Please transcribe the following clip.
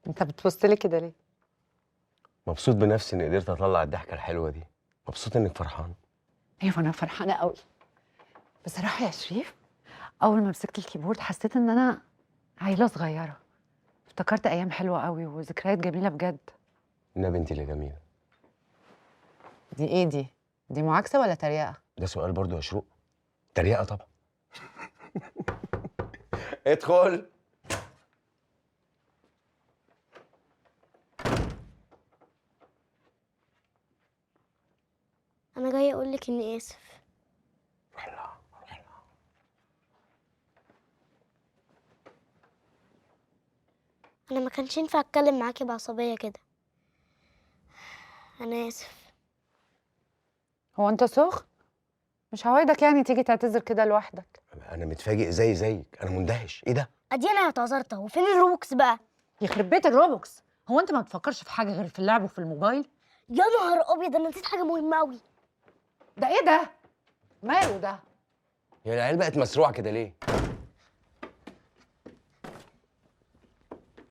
انت بتبص لي كده ليه؟ مبسوط بنفسي اني قدرت اطلع الضحكه الحلوه دي. مبسوط انك فرحان. ايوه انا فرحانه قوي. بصراحه يا شريف، اول ما مسكت الكيبورد حسيت ان انا عيله صغيره. افتكرت ايام حلوه قوي وذكريات جميله بجد. النبي انت اللي جميله. دي ايه دي؟ دي معاكسه ولا تريقه؟ ده سؤال برضو يا شروق. تريقه طبعا. ادخل. انا جاي اقول لك اني اسف. روح لها روح لها. انا ما كانش ينفع اتكلم معاكي بعصبيه كده. انا اسف. هو انت سخن؟ مش هوايدك يعني تيجي تعتذر كده لوحدك؟ انا متفاجئ زيك، انا مندهش. ايه ده؟ ادي انا اعتذرت اهو، فين الروبوكس بقى؟ يخرب بيت الروبوكس، هو انت ما بتفكرش في حاجه غير في اللعب وفي الموبايل؟ يا نهار ابيض، انا نسيت حاجه مهمه قوي. ده ايه ده؟ ماله ده؟ هي العيال بقت مسروعه كده ليه؟